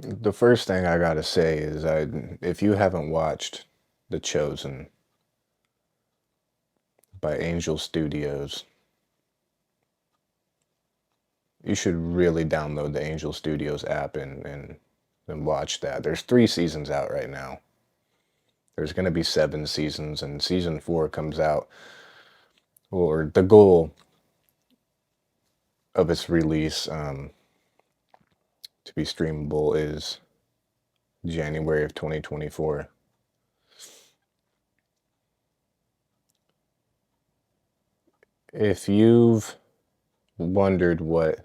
The first thing I gotta say is if you haven't watched The Chosen by Angel Studios, you should really download the Angel Studios app and watch that. There's 3 seasons out right now. There's gonna be 7 seasons, and season 4 comes out, or the goal of its release to be streamable is January of 2024. If you've wondered what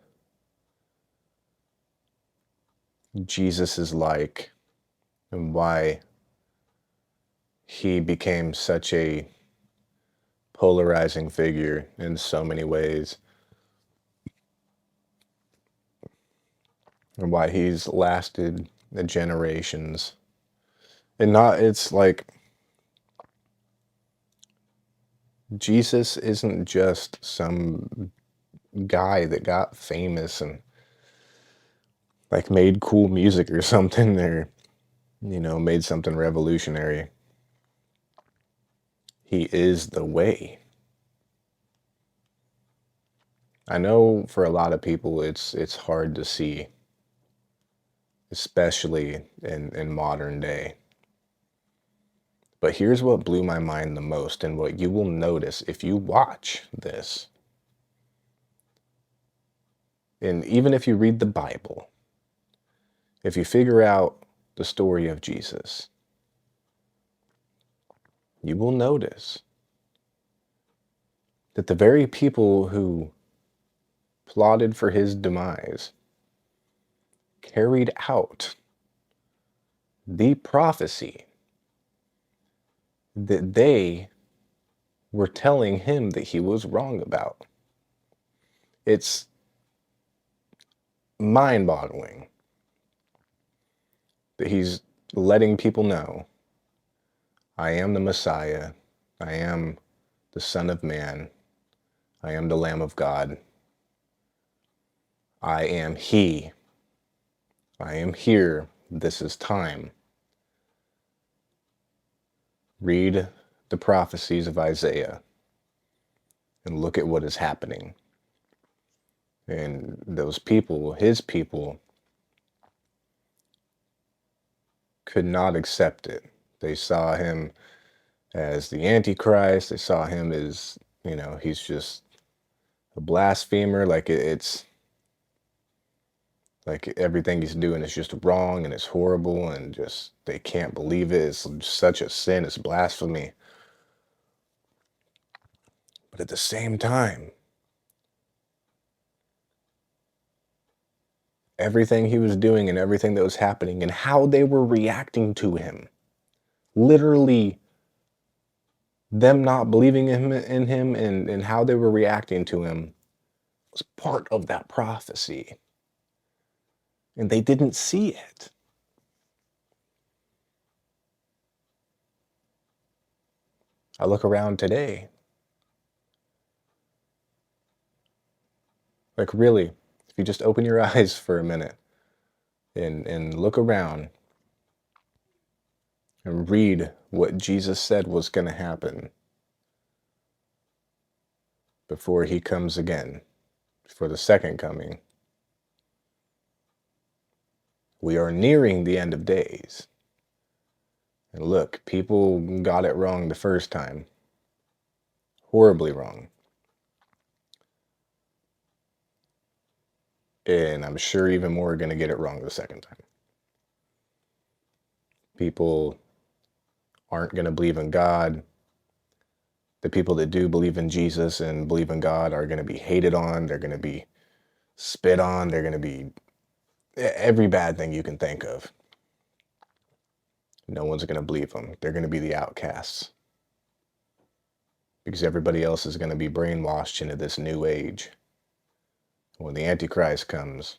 Jesus is like and why he became such a polarizing figure in so many ways, and why he's lasted the generations, and not, it's like Jesus isn't just some guy that got famous and like made cool music or something, or made something revolutionary. He is the way. I know for a lot of people it's hard to see, especially in modern day. But here's what blew my mind the most, and what you will notice if you watch this, and even if you read the Bible, if you figure out the story of Jesus, you will notice that the very people who plotted for his demise carried out the prophecy that they were telling him that he was wrong about. It's mind-boggling that he's letting people know, I am the Messiah, I am the Son of Man, I am the Lamb of God, I am He, I am here, this is time. Read the prophecies of Isaiah and look at what is happening. And those people, his people, could not accept it. They saw him as the Antichrist. They saw him as, he's just a blasphemer. Like it's like everything he's doing is just wrong and it's horrible and just they can't believe it. It's such a sin. It's blasphemy. But at the same time, everything he was doing and everything that was happening and how they were reacting to him, literally them not believing in him and how they were reacting to him, was part of that prophecy. And they didn't see it. I look around today. Like, really, if you just open your eyes for a minute and look around and read what Jesus said was going to happen before he comes again, for the second coming. We are nearing the end of days. And look, people got it wrong the first time. Horribly wrong. And I'm sure even more are going to get it wrong the second time. People aren't going to believe in God. The people that do believe in Jesus and believe in God are going to be hated on. They're going to be spit on. They're going to be every bad thing you can think of. No one's going to believe them. They're going to be the outcasts. Because everybody else is going to be brainwashed into this new age. When the Antichrist comes,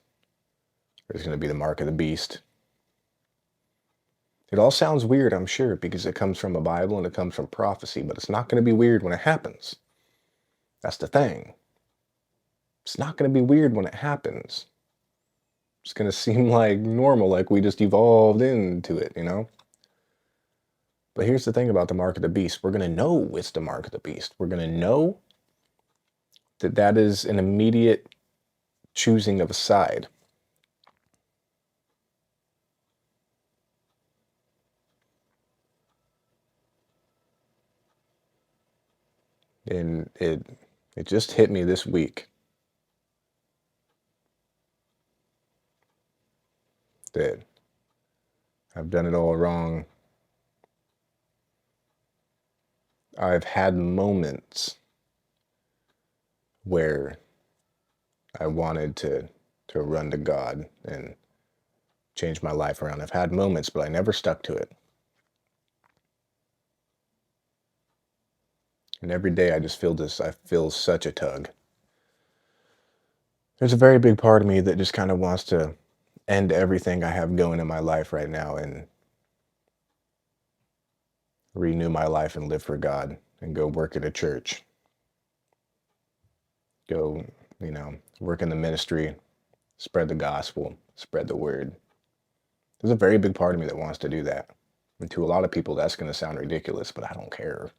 there's going to be the mark of the beast. It all sounds weird, I'm sure, because it comes from a Bible and it comes from prophecy, but it's not going to be weird when it happens. That's the thing. It's not going to be weird when it happens. It's going to seem like normal, like we just evolved into it, you know? But here's the thing about the mark of the beast. We're going to know it's the mark of the beast. We're going to know that that is an immediate choosing of a side. And it just hit me this week that I've done it all wrong. I've had moments where I wanted to run to God and change my life around. I've had moments, but I never stuck to it. And every day I just feel this, I feel such a tug. There's a very big part of me that just kind of wants to end everything I have going in my life right now and renew my life and live for God and go work at a church. Go, work in the ministry, spread the gospel, spread the word. There's a very big part of me that wants to do that. And to a lot of people, that's going to sound ridiculous, but I don't care.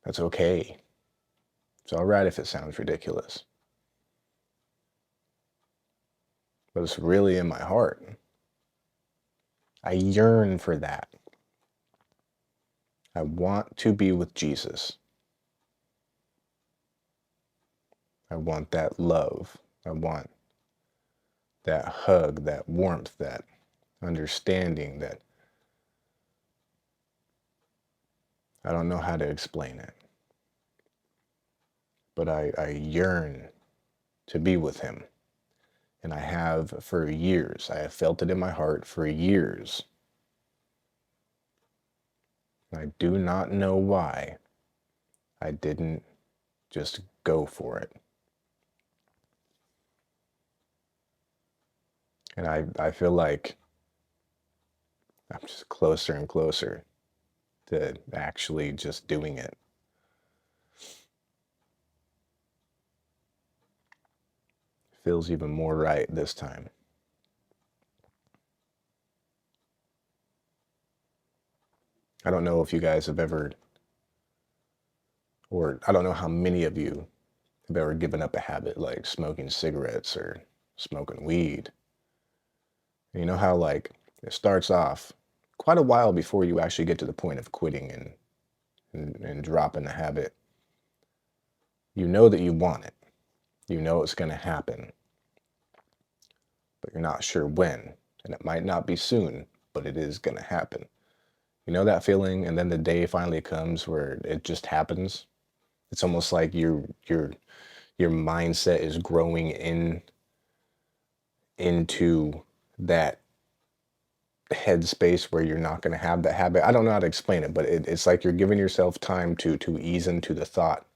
That's okay. It's all right if it sounds ridiculous. But it's really in my heart. I yearn for that. I want to be with Jesus. I want that love. I want that hug, that warmth, that understanding, that I don't know how to explain it. But I yearn to be with him. And I have for years. I have felt it in my heart for years. I do not know why I didn't just go for it. And I feel like I'm just closer and closer to actually just doing it. Feels even more right this time. I don't know if you guys have ever, or I don't know how many of you have ever given up a habit like smoking cigarettes or smoking weed. And you know how like it starts off quite a while before you actually get to the point of quitting and dropping the habit. You know that you want it. You know it's going to happen, but you're not sure when. And it might not be soon, but it is going to happen. You know that feeling, and then the day finally comes where it just happens. It's almost like your mindset is growing into that headspace where you're not going to have that habit. I don't know how to explain it, but it's like you're giving yourself time to ease into the thought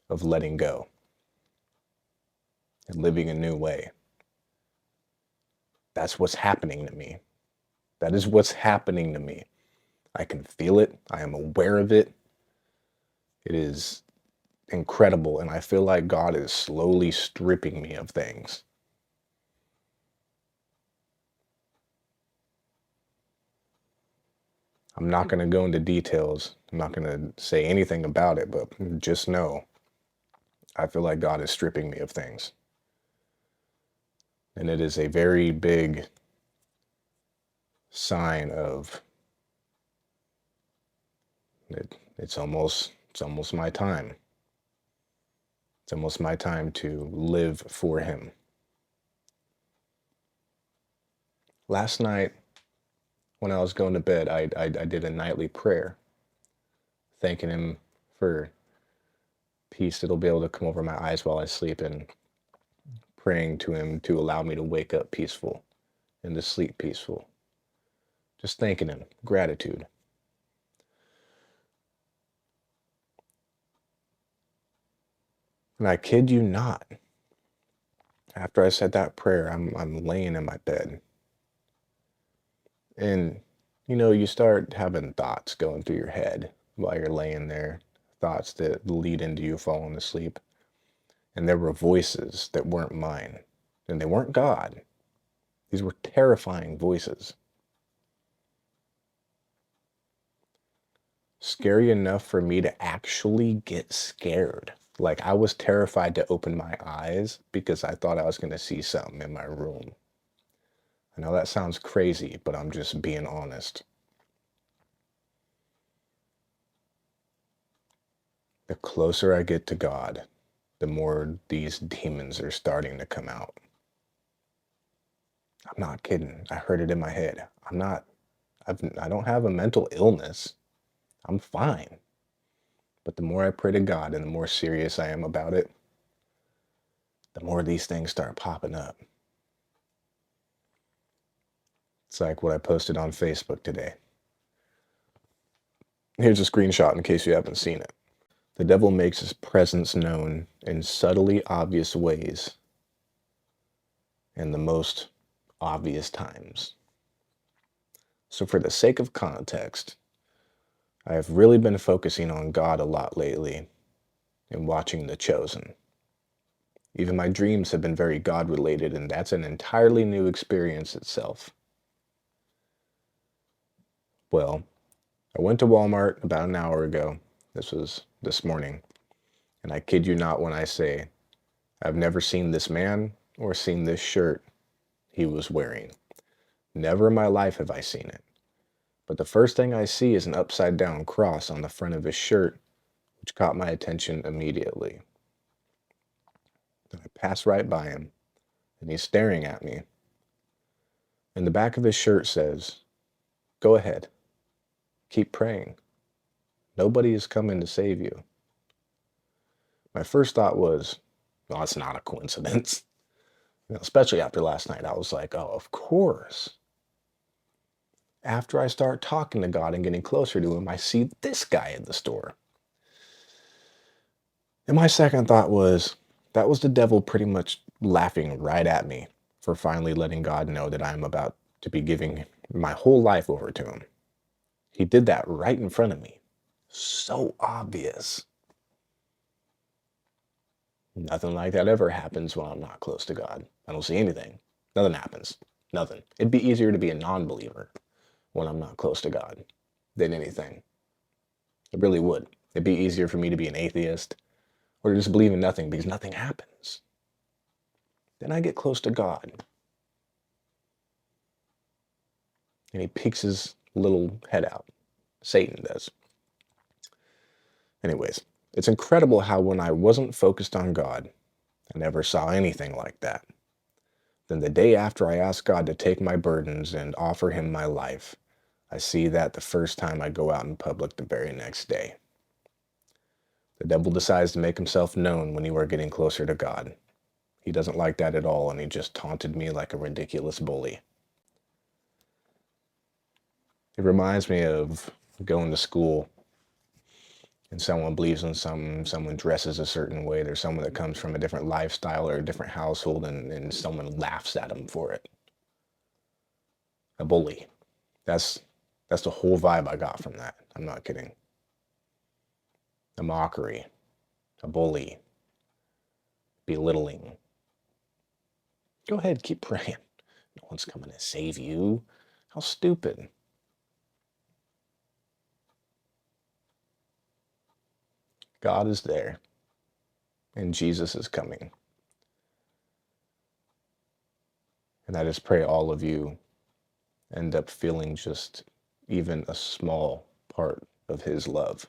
of letting go and living a new way. That's what's happening to me. That is what's happening to me. I can feel it. I am aware of it. It is incredible. And I feel like God is slowly stripping me of things. I'm not going to go into details. I'm not going to say anything about it, but just know I feel like God is stripping me of things. And it is a very big sign of it's almost my time. It's almost my time to live for him. Last night when I was going to bed, I did a nightly prayer, thanking him for peace that'll be able to come over my eyes while I sleep, and praying to him to allow me to wake up peaceful and to sleep peaceful. Just thanking him, gratitude. And I kid you not, after I said that prayer, I'm laying in my bed. And you start having thoughts going through your head while you're laying there, thoughts that lead into you falling asleep. And there were voices that weren't mine. and they weren't God. These were terrifying voices. Scary enough for me to actually get scared. Like, I was terrified to open my eyes because I thought I was going to see something in my room. I know that sounds crazy, but I'm just being honest. The closer I get to God, the more these demons are starting to come out. I'm not kidding. I heard it in my head. I don't have a mental illness. I'm fine. But the more I pray to God and the more serious I am about it, the more these things start popping up. It's like what I posted on Facebook today. Here's a screenshot in case you haven't seen it. The devil makes his presence known in subtly obvious ways in the most obvious times. So for the sake of context, I have really been focusing on God a lot lately and watching The Chosen. Even my dreams have been very God related, and that's an entirely new experience itself. Well, I went to Walmart about an hour ago. This was this morning. And I kid you not when I say, I've never seen this man or seen this shirt he was wearing. Never in my life have I seen it. But the first thing I see is an upside down cross on the front of his shirt, which caught my attention immediately. Then I pass right by him, and he's staring at me. And the back of his shirt says, "Go ahead, keep praying. Nobody is coming to save you." My first thought was, well, that's not a coincidence. Especially after last night, I was like, oh, of course. After I start talking to God and getting closer to him, I see this guy in the store. And my second thought was, that was the devil pretty much laughing right at me for finally letting God know that I'm about to be giving my whole life over to him. He did that right in front of me. So obvious. Nothing like that ever happens when I'm not close to God. I don't see anything. Nothing happens. Nothing. It'd be easier to be a non-believer when I'm not close to God than anything. It really would. It'd be easier for me to be an atheist or to just believe in nothing because nothing happens. Then I get close to God. And he peeks his little head out. Satan does. Anyways, it's incredible how when I wasn't focused on God, I never saw anything like that. Then the day after I ask God to take my burdens and offer him my life, I see that the first time I go out in public the very next day. The devil decides to make himself known when you are getting closer to God. He doesn't like that at all, and he just taunted me like a ridiculous bully. It reminds me of going to school and someone believes in something, someone dresses a certain way, there's someone that comes from a different lifestyle or a different household, and someone laughs at them for it. A bully. That's the whole vibe I got from that. I'm not kidding. A mockery, a bully, belittling. Go ahead, keep praying. No one's coming to save you. How stupid. God is there, and Jesus is coming. And I just pray all of you end up feeling just even a small part of his love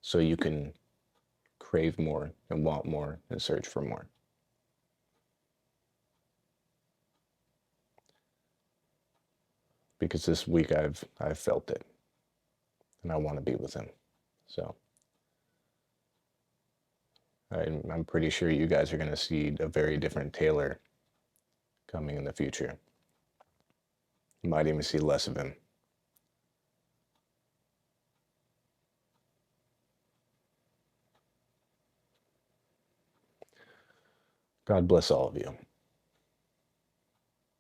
so you can crave more and want more and search for more. Because this week I've felt it, and I want to be with him. So I'm pretty sure you guys are going to see a very different Taylor coming in the future. You might even see less of him. God bless all of you.